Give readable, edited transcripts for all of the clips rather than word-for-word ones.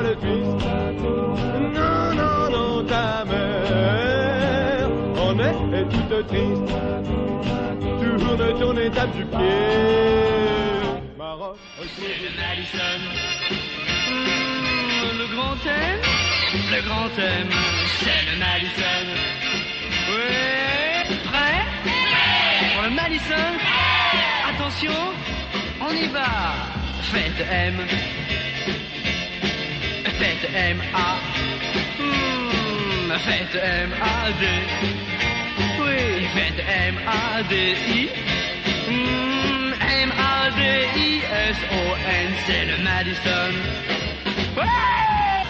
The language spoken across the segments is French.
le twist. Non, non, non, ta mère en est toute triste. Toujours de tourner ta du pied. Maroc, c'est le Madison. Le grand thème, c'est le Madison. Oui, prêt? Pour le Madison, attention, on y va. Faites M. Faites M-A. Faites M-A-D. Oui, faites M-A-D-I. M-A-D-I-S-O-N, c'est le Madison. Ouais!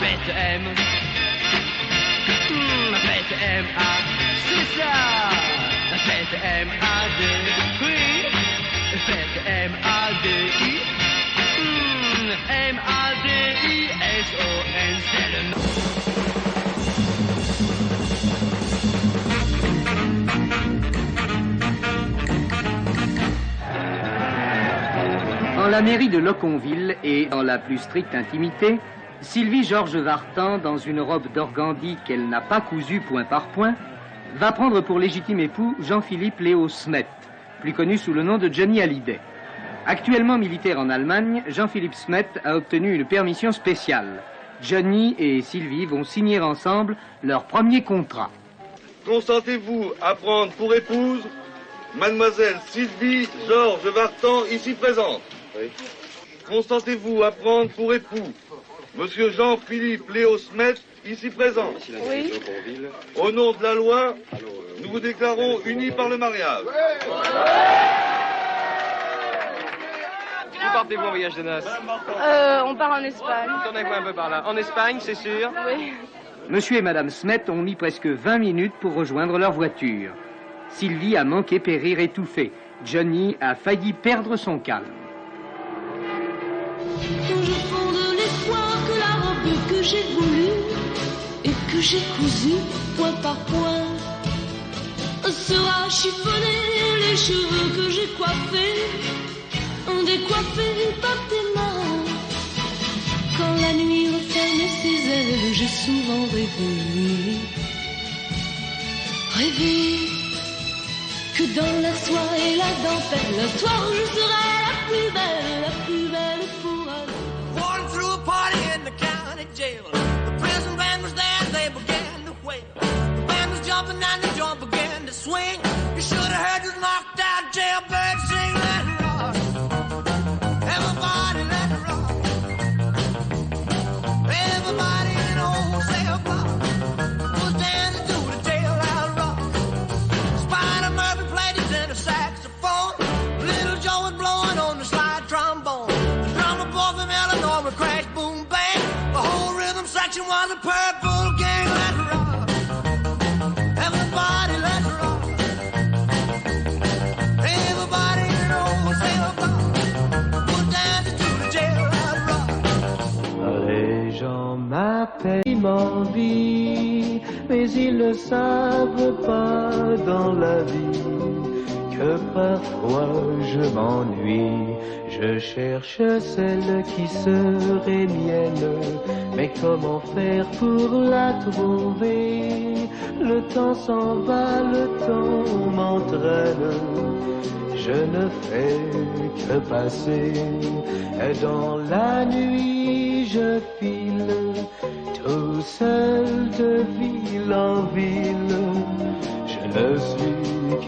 Faites M. Faites M-A. C'est ça. Faites M-A-D. Oui. Faites M-A-D-I. M-A-D-I-S-O-N, c'est le Dans la mairie de Loconville et dans la plus stricte intimité, Sylvie Georges Vartan, dans une robe d'organdi qu'elle n'a pas cousue point par point, va prendre pour légitime époux Jean-Philippe Léo Smet, plus connu sous le nom de Johnny Hallyday. Actuellement militaire en Allemagne, Jean-Philippe Smet a obtenu une permission spéciale. Johnny et Sylvie vont signer ensemble leur premier contrat. Consentez-vous à prendre pour épouse Mademoiselle Sylvie Georges Vartan, ici présente? Oui. Consentez-vous à prendre pour époux Monsieur Jean-Philippe Léo Smet, ici présent? Oui. Au nom de la loi, nous vous déclarons unis par le mariage. Où partez-vous en voyage de noces? On part en Espagne. Tournez-vous un peu par là. En Espagne, c'est sûr? Oui. Monsieur et Madame Smet ont mis presque 20 minutes pour rejoindre leur voiture. Sylvie a manqué périr étouffée. Johnny a failli perdre son calme. Quand je fonde l'espoir que la robe que j'ai voulue et que j'ai cousue point par point sera chiffonnée, les cheveux que j'ai coiffés décoiffés par tes mains. Quand la nuit referme ses ailes, j'ai souvent rêvé que dans la soie et la dentelle, toi je serais la plus belle pour elle. Walking through a party in the county jail. The prison band was there, they began to wail. The band was jumping and the joint began to swing. You should have heard this knocked out jailbird sing. Let it rock, everybody let it rock. Everybody in the whole cell block was dancing to the jailhouse rock. Spider Murphy played his tenor saxophone. Little Joe was blowing on the slide trombone. The drummer boy from Illinois would crash, boom, bang. The whole rhythm section was a purple gang. Let it rock, everybody let it rock. Everybody in the whole cell block was dancing to the jailhouse rock. Les gens m'appellent m'envie, mais ils ne savent pas dans la vie que parfois je m'ennuie. Je cherche celle qui serait mienne, mais comment faire pour la trouver? Le temps s'en va, le temps m'entraîne. Je ne fais que passer, et dans la nuit je file, tout seul de ville en ville. Je ne suis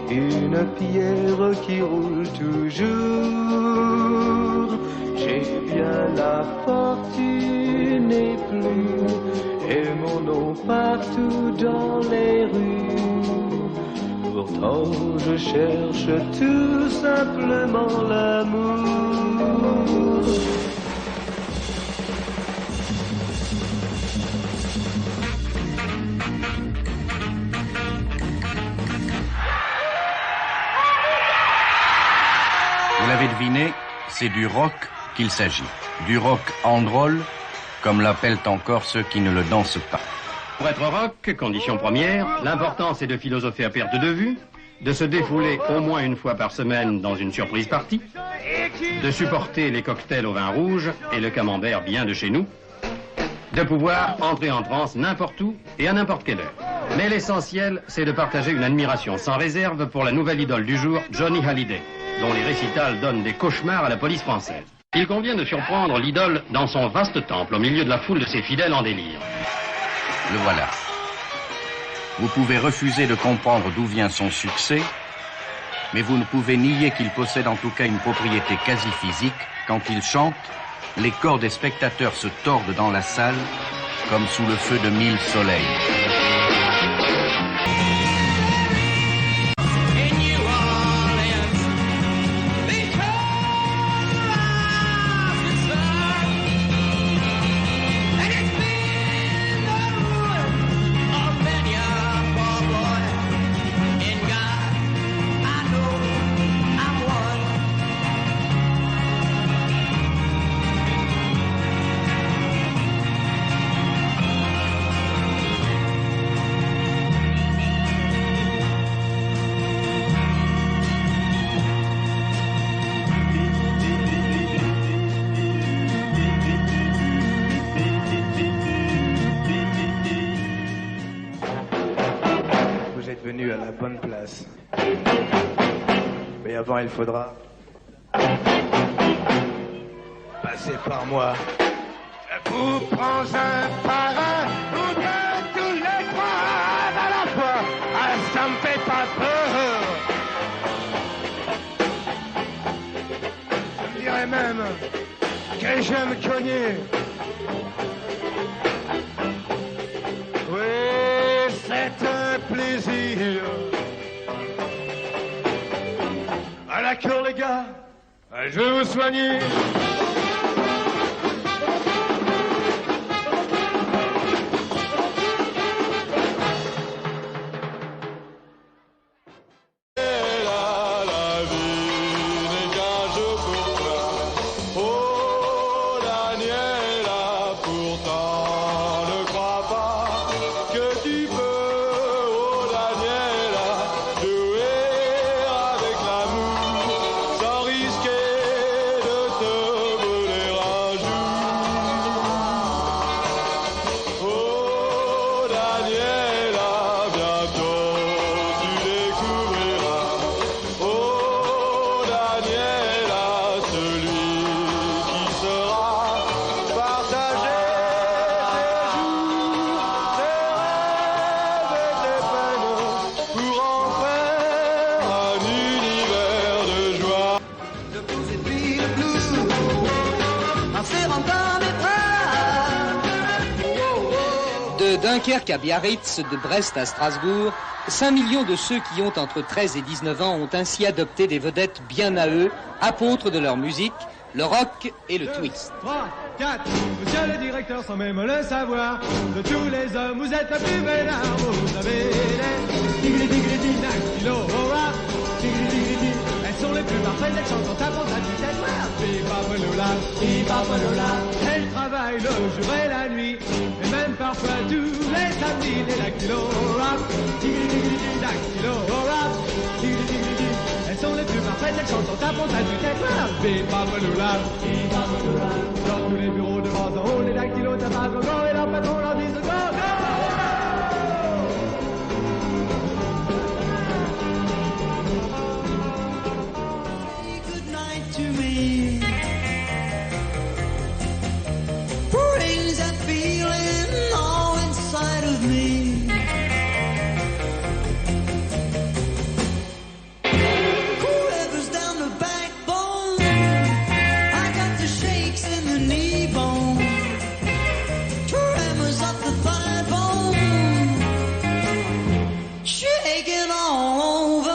qu'une pierre qui roule toujours. J'ai bien la fortune et plus, et mon nom partout dans les rues. Pourtant je cherche tout simplement l'amour. Vous l'avez deviné, c'est du rock qu'il s'agit. Du rock en drôle, comme l'appellent encore ceux qui ne le dansent pas. Pour être rock, condition première, l'important c'est de philosopher à perte de vue, de se défouler au moins une fois par semaine dans une surprise party, de supporter les cocktails au vin rouge et le camembert bien de chez nous, de pouvoir entrer en transe n'importe où et à n'importe quelle heure. Mais l'essentiel, c'est de partager une admiration sans réserve pour la nouvelle idole du jour, Johnny Hallyday, dont les récitals donnent des cauchemars à la police française. Il convient de surprendre l'idole dans son vaste temple, au milieu de la foule de ses fidèles en délire. Le voilà. Vous pouvez refuser de comprendre d'où vient son succès, mais vous ne pouvez nier qu'il possède en tout cas une propriété quasi physique. Quand il chante, les corps des spectateurs se tordent dans la salle comme sous le feu de 1000 soleils. Venu à la bonne place. Mais avant, il faudra passer par moi. Je vous prends un par un, ou bien tous les trois à la fois. Ah, ça me fait pas peur. Je dirais même que j'aime cogner. Oui, c'est un plaisir. À la cour, les gars, je vais vous soigner. De Dunkerque à Biarritz, de Brest à Strasbourg, 5 millions de ceux qui ont entre 13 et 19 ans ont ainsi adopté des vedettes bien à eux, apôtres de leur musique, le rock et le twist. 3, 4, monsieur le directeur, sans même le savoir, de tous les hommes, vous êtes la plus belle arme, vous avez les tigri-tigri-tigri-tigri-tigri-tigri, elles sont les plus parfaites, elles chantent en tapant à du tête noire. Elles travaillent le jour et la nuit, et même parfois tous les samedis, les dactylo rap, tigri-tigri-tigri-dactylo rap, tigri-tigri-tigri. Elles sont les plus parfaites, elles chantent en tapant à du tête noire. Dans tous les bureaux de bas en haut, les dactylos tapent à gogo, et leur patron leur dit go, go! To me, brings that feeling all inside of me. Whoever's down the backbone, I got the shakes in the knee bone, tremors up the thigh bone, shaking all over.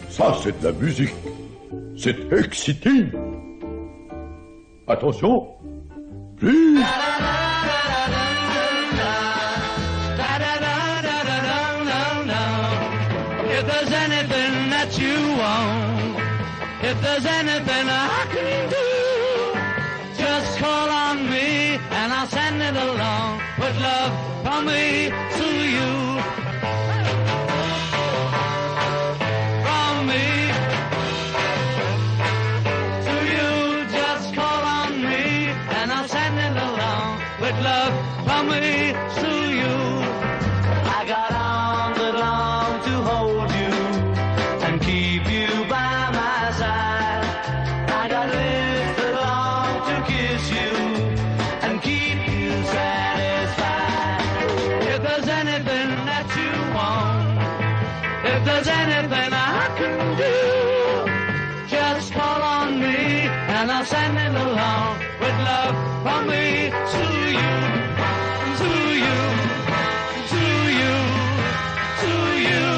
Ça, c'est de la musique. C'est exciting. Attention. Plus. If there's anything I can do, just call on me and I'll send it along with love from me to you. From me to you, just call on me and I'll send it along with love from me to you. I got arms that long to hold you and keep you by my side. I got lips that long to kiss you and keep you satisfied. If there's anything that you want, if there's anything I can do, just call on me and I'll send it along with love from me to you, to you, to you, to you.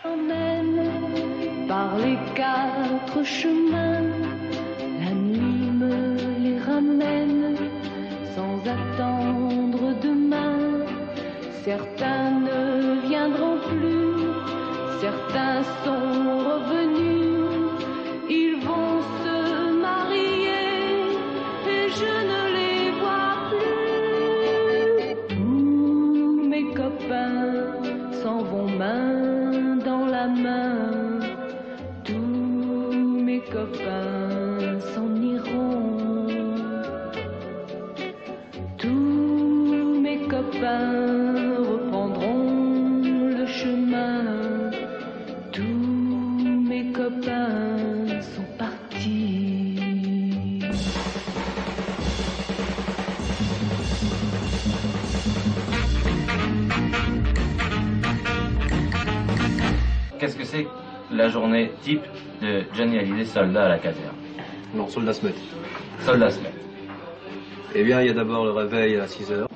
Emmène par les quatre chemins, la nuit me les ramène sans attendre demain. Certains ne viendront plus, certains sont revenus, ils vont se marier et je ne les vois plus. Tous mes copains s'en vont main dans la main, tous mes copains s'en iront, tous mes copains reprendront le chemin, tous mes copains sont partis. Qu'est-ce que c'est la journée type de Johnny Hallyday, soldat à la caserne? Non, soldat se met. Soldat se met. Eh bien, il y a d'abord le réveil à 6 heures.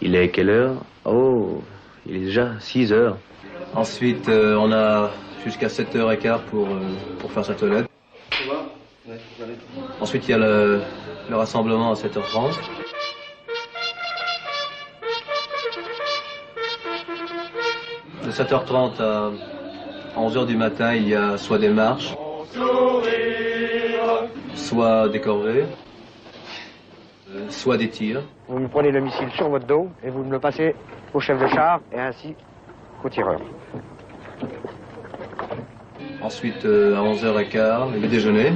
Il est quelle heure? Oh, il est déjà 6 heures. Ensuite, on a jusqu'à 7h15 pour faire sa toilette. Ensuite, il y a le rassemblement à 7h30. De 7h30 à 11h du matin, il y a soit des marches, soit des corvées, soit des tirs. Vous me prenez le missile sur votre dos et vous me le passez au chef de char et ainsi au tireur. Ensuite, à 11h15, le déjeuner.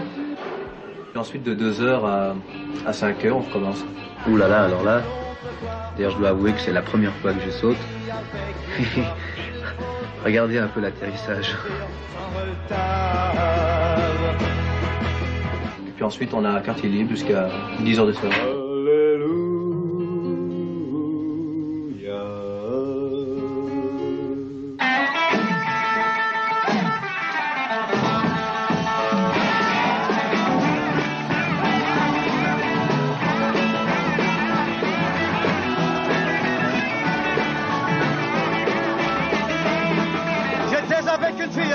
Et ensuite, de 2h à 5h, on recommence. Ouh là là, alors là, d'ailleurs, je dois avouer que c'est la première fois que je saute. Regardez un peu l'atterrissage. Et puis ensuite, on a quartier libre jusqu'à 10h du soir.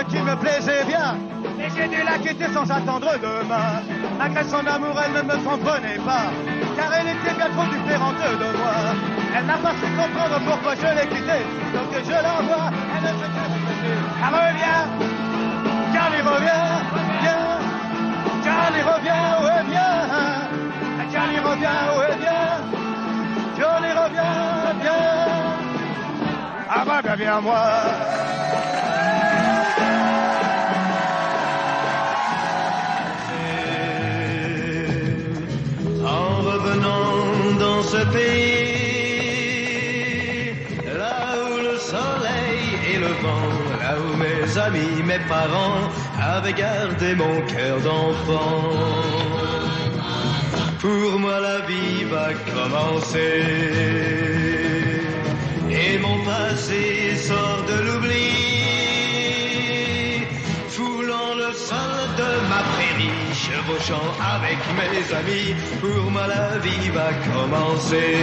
Qui me plaisait bien, et j'ai dû la quitter sans attendre demain. Malgré son amour, elle ne me comprenait pas, car elle était bien trop différente de moi. Elle n'a pas su comprendre pourquoi je l'ai quittée, donc je l'envoie, elle ne se cache plus. Elle revient, Johnny revient, viens. Johnny revient, où est bien. Johnny revient, où est bien. Johnny revient, viens. Ah bah bien, viens moi. Dans ce pays, là où le soleil et le vent, là où mes amis, mes parents avaient gardé mon cœur d'enfant. Pour moi la vie va commencer et mon passé sort de l'oubli, foulant le sol de ma prairie, chevauchant avec mes amis, pour moi la vie va commencer.